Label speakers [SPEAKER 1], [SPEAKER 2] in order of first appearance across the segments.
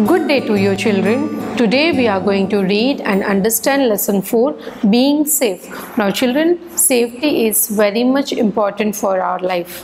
[SPEAKER 1] Good day to you children. Today we are going to read and understand lesson 4, being safe. Now children, safety is very much important for our life,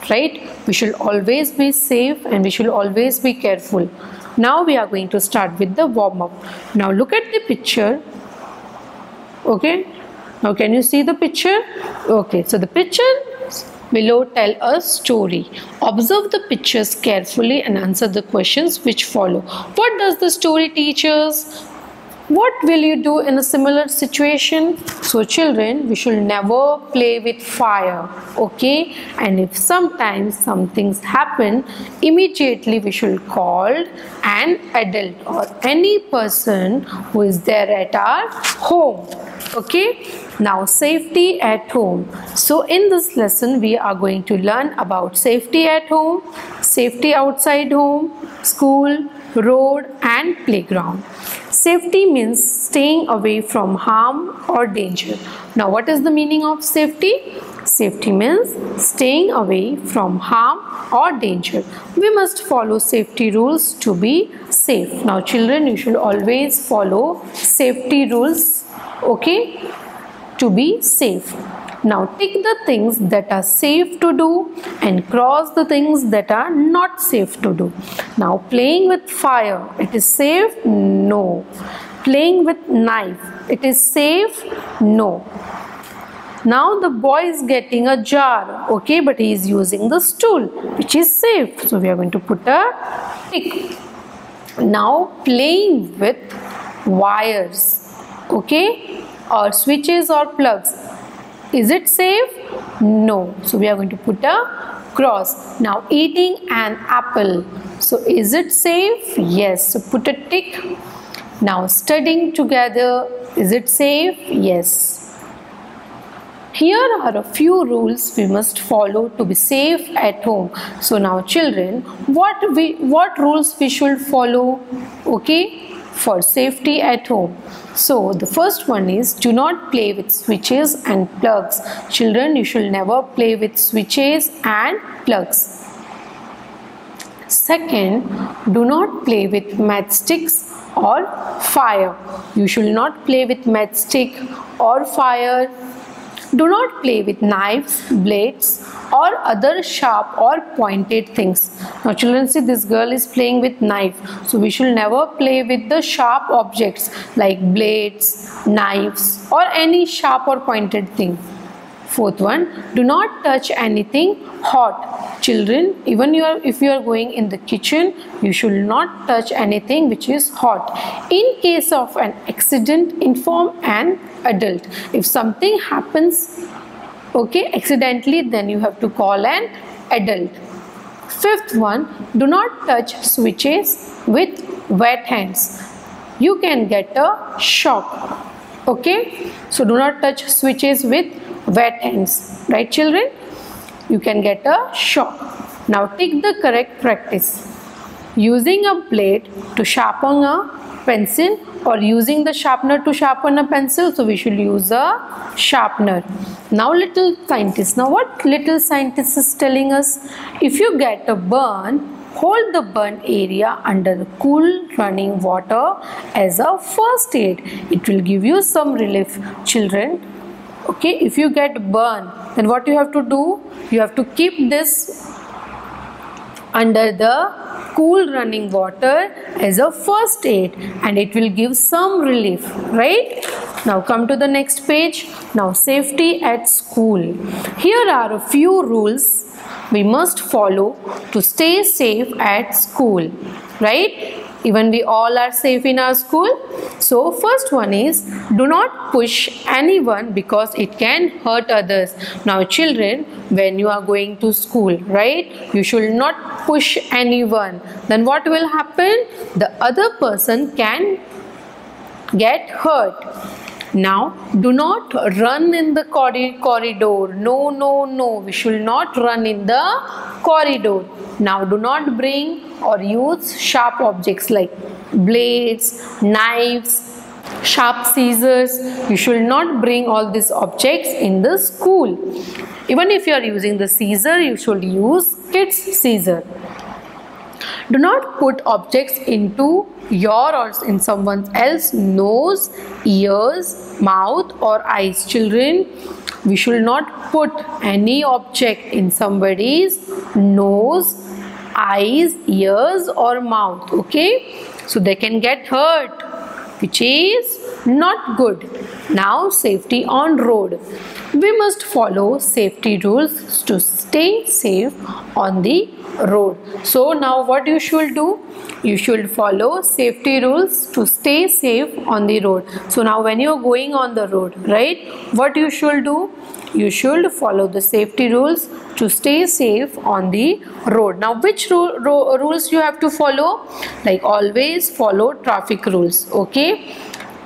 [SPEAKER 1] right? We should always be safe and we should always be careful. Now we are going to start with the warm up. Now look at the picture. Okay, now can you see the picture? Okay, so the picture below tell a story. Observe the pictures carefully and answer the questions which follow. What does the story teach us? What will you do in a similar situation? So children, we should never play with fire, okay? And if sometimes some things happen, immediately we should call an adult or any person who is there at our home, okay? Now safety at home. So in this lesson we are going to learn about safety at home, safety outside home, school, road and playground. Safety means staying away from harm or danger. Now what is the meaning of safety? Safety means staying away from harm or danger. We must follow safety rules to be safe. Now children, you should always follow safety rules, okay, to be safe. Now tick the things that are safe to do and cross the things that are not safe to do. Now playing with fire, it is safe? No. Playing with knife, it is safe? No. Now the boy is getting a jar, okay, but he is using the stool, which is safe. So we are going to put a tick. Now playing with wires, okay, or switches or plugs. Is it safe? No. So we are going to put a cross. Now eating an apple. So is it safe? Yes. So put a tick. Now studying together. Is it safe? Yes. Here are a few rules we must follow to be safe at home. So now children, what rules we should follow, okay, for safety at home? So the first one is do not play with switches and plugs. Children, you should never play with switches and plugs. Second, do not play with matchsticks or fire. You should not play with matchstick or fire. Do not play with knives, blades or other sharp or pointed things. Now children, see this girl is playing with knife. So we should never play with the sharp objects like blades, knives or any sharp or pointed thing. Fourth one, do not touch anything hot. Children, even if you are going in the kitchen, you should not touch anything which is hot. In case of an accident, inform an adult. If something happens, okay, accidentally, then you have to call an adult. Fifth one, do not touch switches with wet hands. You can get a shock, okay? So do not touch switches with wet hands, right children? You can get a shock. Now take the correct practice. Using a blade to sharpen a pencil or using the sharpener to sharpen a pencil. So we should use a sharpener. Now little scientist. Now what little scientist is telling us? If you get a burn, hold the burn area under the cool running water as a first aid. It will give you some relief, children. Okay, if you get burn, then what you have to do? You have to keep this under the cool running water as a first aid and it will give some relief, right? Now come to the next page. Now safety at school. Here are a few rules we must follow to stay safe at school, right? Even we all are safe in our school. So first one is do not push anyone because it can hurt others. Now children, when you are going to school, right, you should not push anyone. Then what will happen? The other person can get hurt. Now do not run in the corridor. No, no, no. We should not run in the corridor. Now do not bring or use sharp objects like blades, knives, sharp scissors. You should not bring all these objects in the school. Even if you are using the scissor, you should use kids' scissor. Do not put objects into your or in someone else's nose, ears, mouth or eyes. Children, we should not put any object in somebody's nose, eyes, ears or mouth. Okay, so they can get hurt, which is not good. Now, safety on road. We must follow safety rules to stay safe on the road. So now what you should do? You should follow safety rules to stay safe on the road. So now when you are going on the road, right, what you should do? You should follow the safety rules to stay safe on the road. Now which rules you have to follow? Like always follow traffic rules. Okay,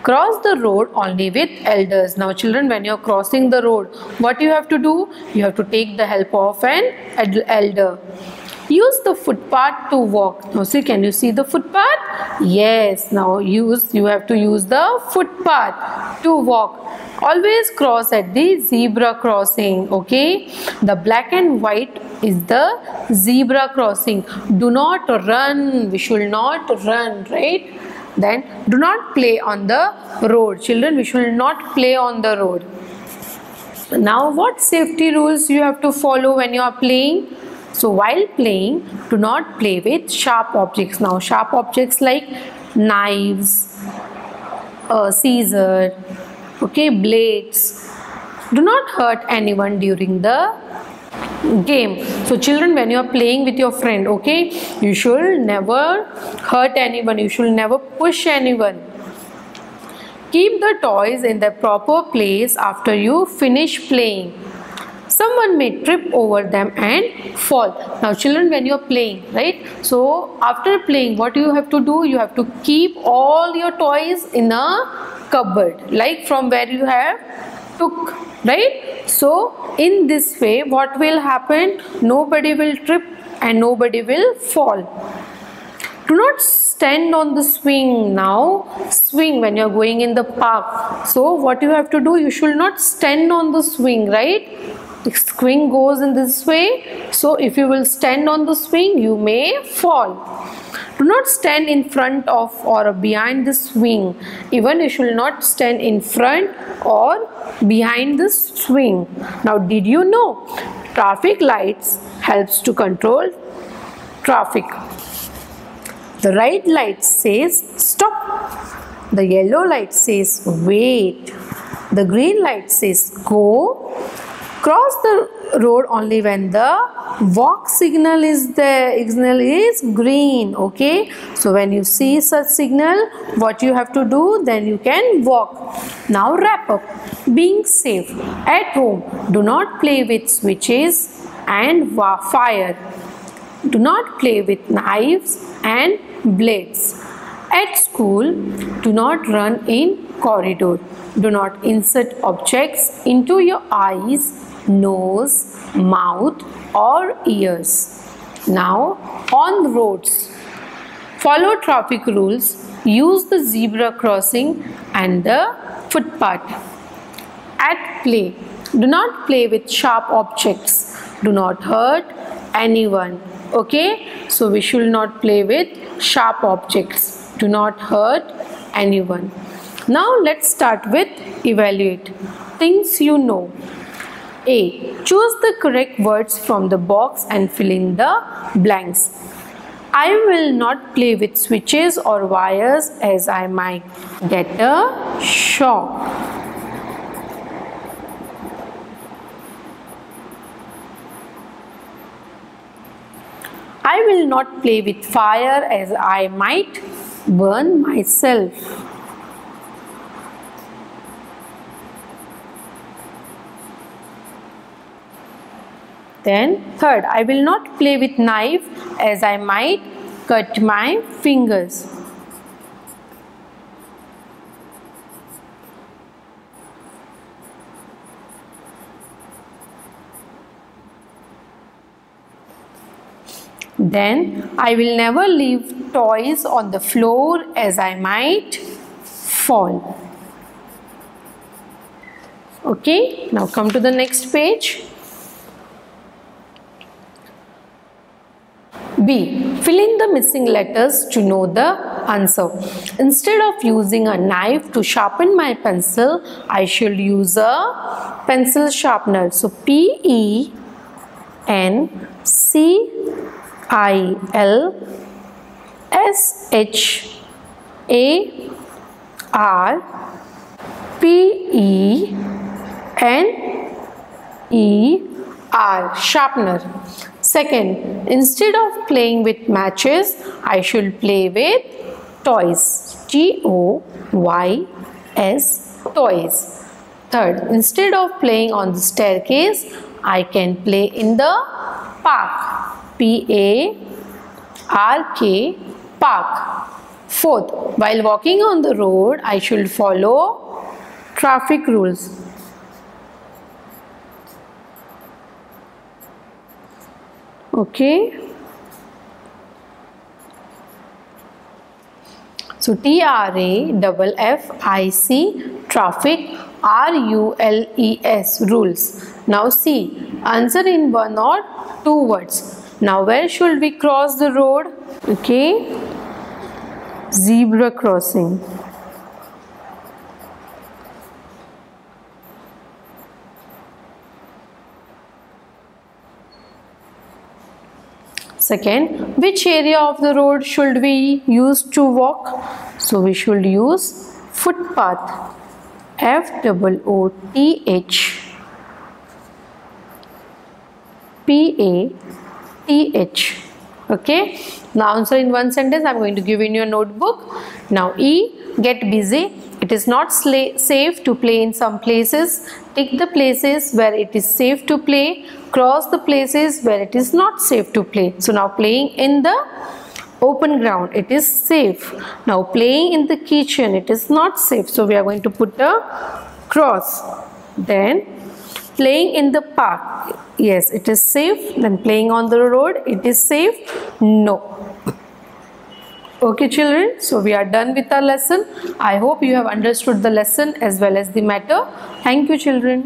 [SPEAKER 1] cross the road only with elders. Now children, when you are crossing the road, what you have to do? You have to take the help of an elder. Use the footpath to walk. Now see, can you see the footpath? Yes, now you have to use the footpath to walk. Always cross at the zebra crossing. Okay, the black and white is the zebra crossing. Do not run. We should not run, right? Then do not play on the road. Children, we should not play on the road. Now what safety rules you have to follow when you are playing? So while playing, do not play with sharp objects. Now sharp objects like knives, scissors, okay, blades. Do not hurt anyone during the game. So children, when you are playing with your friend, okay, you should never hurt anyone. You should never push anyone. Keep the toys in their proper place after you finish playing. Someone may trip over them and fall. Now children, when you are playing, right, so after playing, what you have to do? You have to keep all your toys in a cupboard, like from where you have took, right? So in this way, what will happen? Nobody will trip and nobody will fall. Do not stand on the swing. Now swing when you are going in the park. So what you have to do? You should not stand on the swing, right? The swing goes in this way. So if you will stand on the swing, you may fall. Do not stand in front of or behind the swing. Even you should not stand in front or behind the swing. Now did you know traffic lights helps to control traffic? The red light says stop. The yellow light says wait. The green light says go. Cross the road only when the walk signal is green. Okay, so when you see such signal, what you have to do? Then you can walk. Now wrap up. Being safe at home. Do not play with switches and fire. Do not play with knives and blades. At school, do not run in corridor. Do not insert objects into your eyes, nose, mouth or ears. Now on the roads, follow traffic rules, use the zebra crossing and the footpath. At play, do not play with sharp objects, do not hurt anyone. Okay, so we should not play with sharp objects, do not hurt anyone. Now let's start with evaluate things you know. A. Choose the correct words from the box and fill in the blanks. I will not play with switches or wires as I might get a shock. I will not play with fire as I might burn myself. Then third, I will not play with knife as I might cut my fingers. Then I will never leave toys on the floor as I might fall. Okay, now come to the next page. B. Fill in the missing letters to know the answer. Instead of using a knife to sharpen my pencil, I should use a pencil sharpener. So PENCILSHARPENER, sharpener. Second, instead of playing with matches, I should play with toys. TOYS, toys. Third, instead of playing on the staircase, I can play in the park. PARK, park. Fourth, while walking on the road, I should follow traffic rules. Okay. So TRAFFIC, traffic, RULES, rules. Now see, answer in one or two words. Now where should we cross the road? Okay. Zebra crossing. Second, which area of the road should we use to walk? So we should use footpath. FOOTHPATH. Okay. Now answer in one sentence. I am going to give in your notebook. Now E. Get busy. It is not safe to play in some places. Tick the places where it is safe to play. Cross the places where it is not safe to play. So now playing in the open ground, it is safe. Now playing in the kitchen, it is not safe. So we are going to put a cross. Then playing in the park, yes, it is safe. Then playing on the road, it is safe. No. Okay children, so we are done with our lesson. I hope you have understood the lesson as well as the matter. Thank you children.